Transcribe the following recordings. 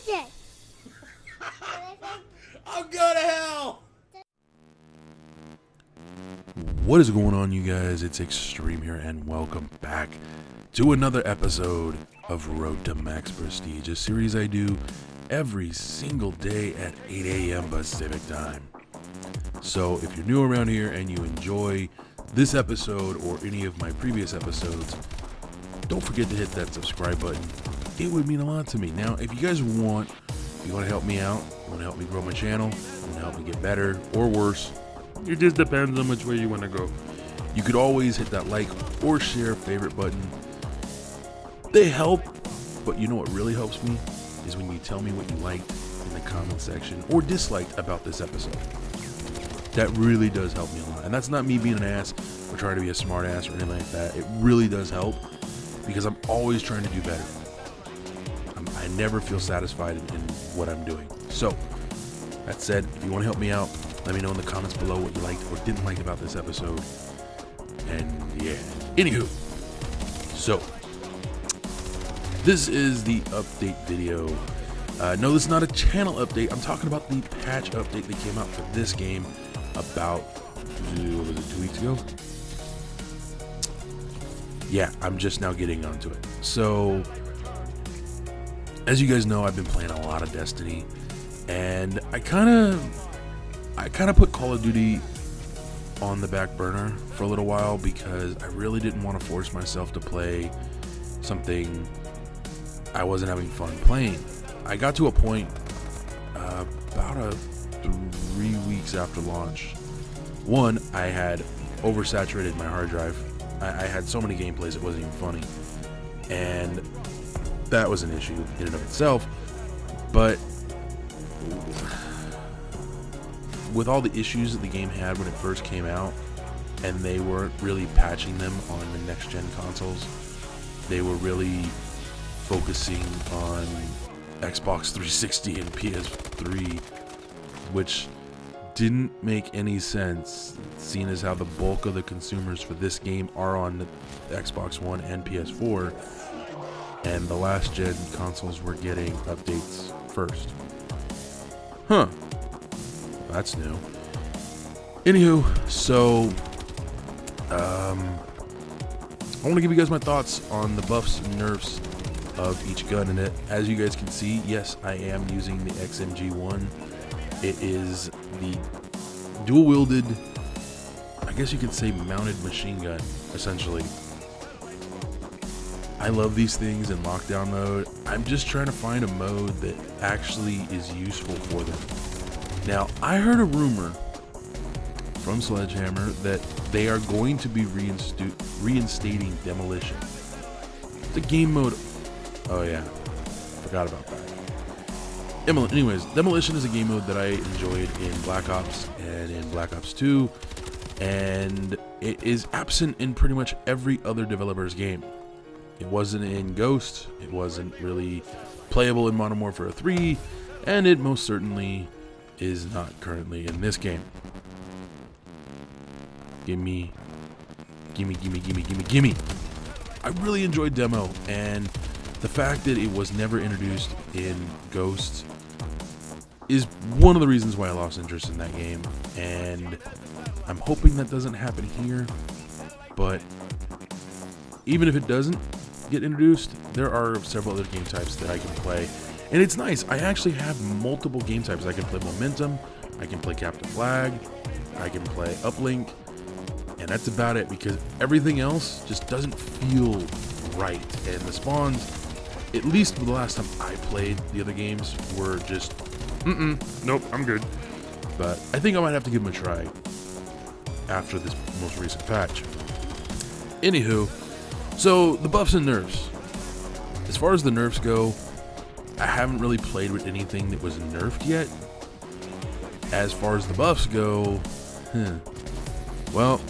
it. I'm going to hell! What is going on, you guys? It's Extreme here, and welcome back to another episode of Road to Max Prestige, a series I do every single day at 8 a.m. Pacific time. So if you're new around here and you enjoy this episode or any of my previous episodes, don't forget to hit that subscribe button. It would mean a lot to me. Now, if you guys want to help me out, you want to help me grow my channel, you want to help me get better or worse, it just depends on which way you want to go. You could always hit that like or share favorite button. They help, but you know what really helps me is when you tell me what you liked in the comment section or disliked about this episode. That really does help me a lot. And that's not me being an ass or trying to be a smart ass or anything like that. It really does help because I'm always trying to do better. I never feel satisfied in what I'm doing. So, that said, if you want to help me out, let me know in the comments below what you liked or didn't like about this episode. And yeah. Anywho. So, this is the update video. No, this is not a channel update. I'm talking about the patch update that came out for this game about, what was it, 2 weeks ago? Yeah, I'm just now getting onto it. So, as you guys know, I've been playing a lot of Destiny, and I kind of put Call of Duty on the back burner for a little while because I really didn't want to force myself to play something I wasn't having fun playing. I got to a point about 3 weeks after launch. One, I had oversaturated my hard drive. I had so many gameplays it wasn't even funny, and that was an issue in and of itself. But with all the issues that the game had when it first came out, and they weren't really patching them on the next gen consoles, they were really focusing on Xbox 360 and PS3, which didn't make any sense, seeing as how the bulk of the consumers for this game are on the Xbox One and PS4, and the last gen consoles were getting updates first. Huh. That's new. Anywho, so I want to give you guys my thoughts on the buffs and nerfs of each gun in it. As you guys can see, yes, I am using the XMG1. It is the dual-wielded, I guess you could say mounted machine gun, essentially. I love these things in lockdown mode. I'm just trying to find a mode that actually is useful for them. Now, I heard a rumor from Sledgehammer that they are going to be reinstating Demolition. The game mode. Oh yeah, forgot about that. Anyways, Demolition is a game mode that I enjoyed in Black Ops and in Black Ops 2, and it is absent in pretty much every other developer's game. It wasn't in Ghost, it wasn't really playable in Modern Warfare 3, and it most certainly is not currently in this game. Gimme. I really enjoyed Demo, and the fact that it was never introduced in Ghost is one of the reasons why I lost interest in that game, and I'm hoping that doesn't happen here. But even if it doesn't get introduced, there are several other game types that I can play, and it's nice. I actually have multiple game types. I can play Momentum, I can play Captain Flag, I can play Uplink, and that's about it, because everything else just doesn't feel right. And the spawns, at least the last time I played the other games, were just nope, I'm good. But I think I might have to give them a try after this most recent patch. Anywho, so the buffs and nerfs. As far as the nerfs go, I haven't really played with anything that was nerfed yet. As far as the buffs go, well,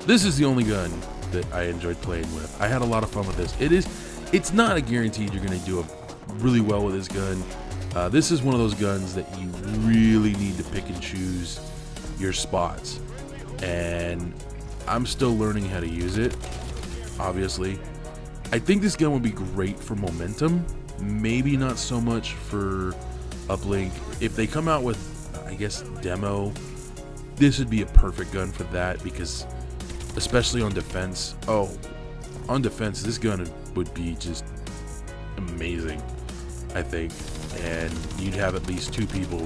this is the only gun that I enjoyed playing with. I had a lot of fun with this. It's not a guaranteed you're going to do really well with this gun. This is one of those guns that you really need to pick and choose your spots, and I'm still learning how to use it, obviously. I think this gun would be great for Momentum, Maybe not so much for uplink. If they come out with, I guess, demo, this would be a perfect gun for that, because especially on defense. Oh, on defense, this gun would be just amazing, I think. And you'd have at least 2 people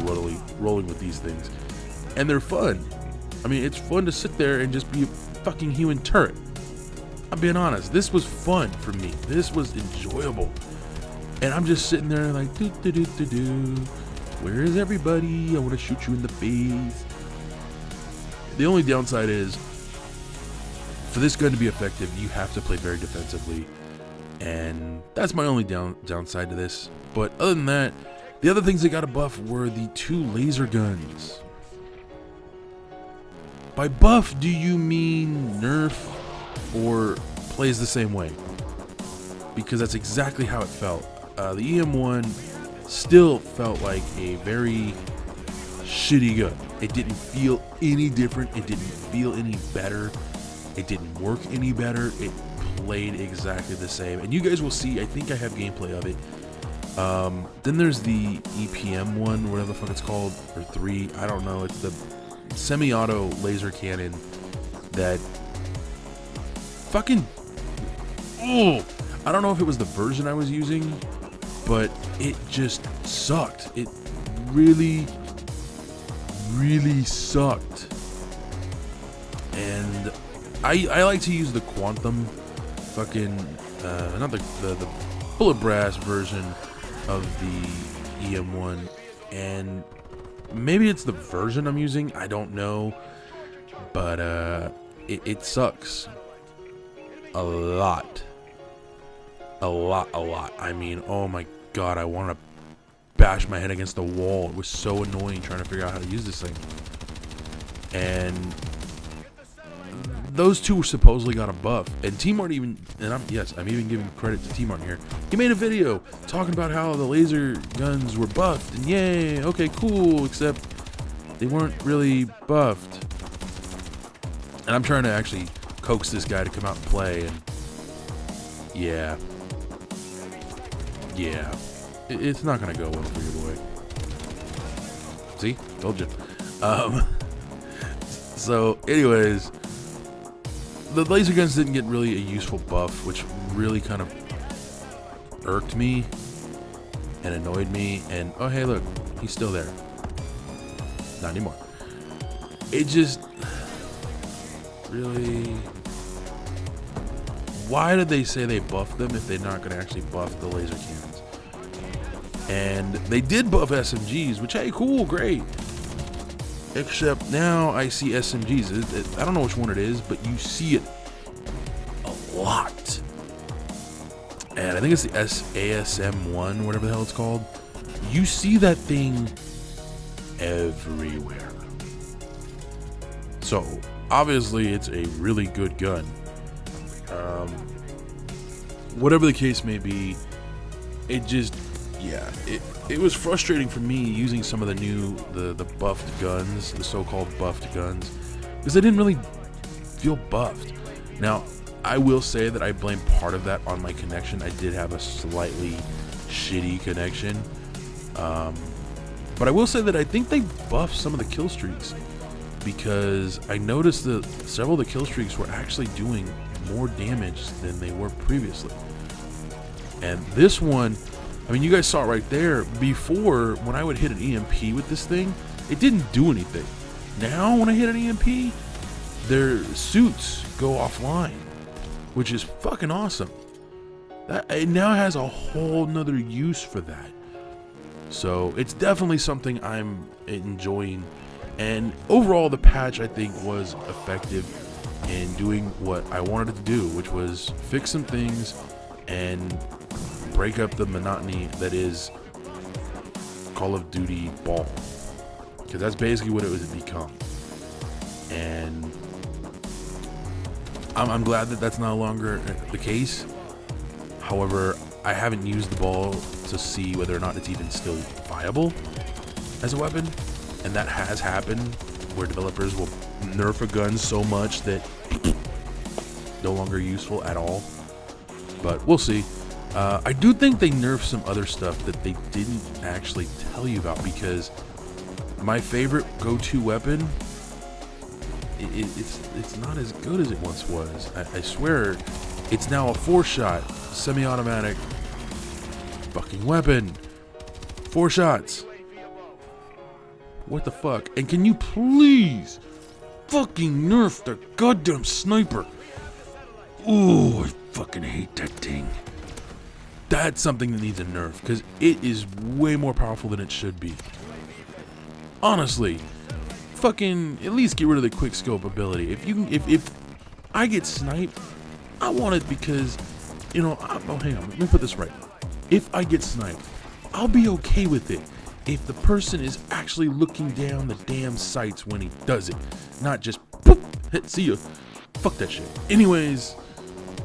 rolling with these things. And they're fun. I mean, it's fun to sit there and just be a fucking human turret. I'm being honest. This was fun for me. This was enjoyable. And I'm just sitting there like, where is everybody? I want to shoot you in the face. The only downside is, for this gun to be effective, you have to play very defensively. And that's my only downside to this. But other than that, the other things that got a buff were the 2 laser guns. By buff, do you mean nerf or plays the same way? Because that's exactly how it felt. The EM1 still felt like a very shitty gun. It didn't feel any different. It didn't feel any better. It didn't work any better. It played exactly the same. And you guys will see, I think I have gameplay of it. Then there's the EPM one, whatever the fuck it's called, or 3, I don't know. It's the semi-auto laser cannon that fucking, oh, I don't know if it was the version I was using, but it just sucked. It really sucked. And I like to use the Quantum fucking, not the bullet brass version of the EM1, and maybe it's the version I'm using, I don't know, but it sucks a lot. I mean, oh my god, I want to bash my head against the wall. It was so annoying trying to figure out how to use this thing. And those 2 supposedly got a buff, and T-Mart even, and I'm even giving credit to T-Mart here. He made a video talking about how the laser guns were buffed, and yay, okay, cool, except they weren't really buffed. And I'm trying to actually coax this guy to come out and play, and yeah, it's not gonna go well for you, boy. See, told you. So, anyways, the laser guns didn't get really a useful buff, which really kind of irked me and annoyed me. And oh, hey, look, he's still there. Not anymore. It just really, why did they say they buffed them if they're not going to actually buff the laser cannons? And they did buff SMGs, which, hey, cool, great. Except now I see SMGs. I don't know which one it is, but you see it a lot. And I think it's the ASM1, whatever the hell it's called. You see that thing everywhere. So, obviously, it's a really good gun. Whatever the case may be, it just, yeah, it was frustrating for me using some of the new, the buffed guns, the so-called buffed guns, because they didn't really feel buffed. Now, I will say that I blame part of that on my connection. I did have a slightly shitty connection. But I will say that I think they buffed some of the kill streaks, because I noticed that several of the kill streaks were actually doing more damage than they were previously. And this one, I mean, you guys saw it right there. Before, when I would hit an EMP with this thing, it didn't do anything. Now, when I hit an EMP, their suits go offline, which is fucking awesome. It now has a whole nother use for that. So, it's definitely something I'm enjoying. And overall, the patch, I think, was effective in doing what I wanted it to do, which was fix some things and break up the monotony that is Call of Duty ball, because that's basically what it was become. And I'm glad that that's no longer the case. However, I haven't used the ball to see whether or not it's even still viable as a weapon, and that has happened where developers will nerf a gun so much that no longer useful at all. But we'll see. I do think they nerfed some other stuff that they didn't actually tell you about, because my favorite go-to weapon, it's not as good as it once was. I swear, it's now a 4-shot semi-automatic fucking weapon. 4 shots. What the fuck? And can you please fucking nerf the goddamn sniper? Ooh, I fucking hate that thing. That's something that needs a nerf, because it is way more powerful than it should be. Honestly, fucking at least get rid of the quick scope ability. If I get sniped, I want it because, you know, oh, hang on, let me put this right. If I get sniped, I'll be okay with it if the person is actually looking down the damn sights when he does it, not just poop, hit, see ya. Fuck that shit. Anyways,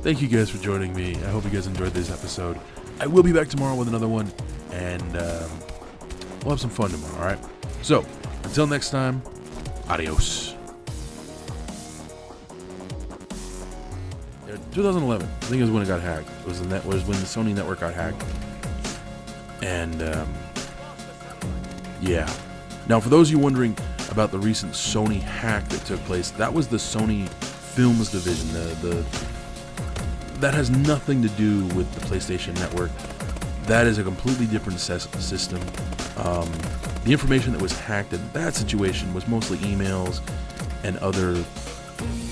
thank you guys for joining me. I hope you guys enjoyed this episode. I will be back tomorrow with another one, and we'll have some fun tomorrow, alright? So, until next time, adios. 2011, I think, is when it got hacked. Was when the Sony network got hacked. And, yeah. Now, for those of you wondering about the recent Sony hack that took place, that was the Sony Films division. That has nothing to do with the PlayStation Network. That is a completely different system. The information that was hacked in that situation was mostly emails and other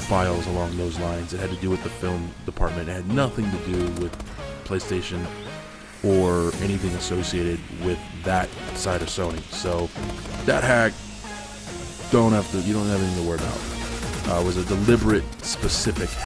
files along those lines. It had to do with the film department. It had nothing to do with PlayStation or anything associated with that side of Sony. So that hack, you don't have anything to worry about. It was a deliberate, specific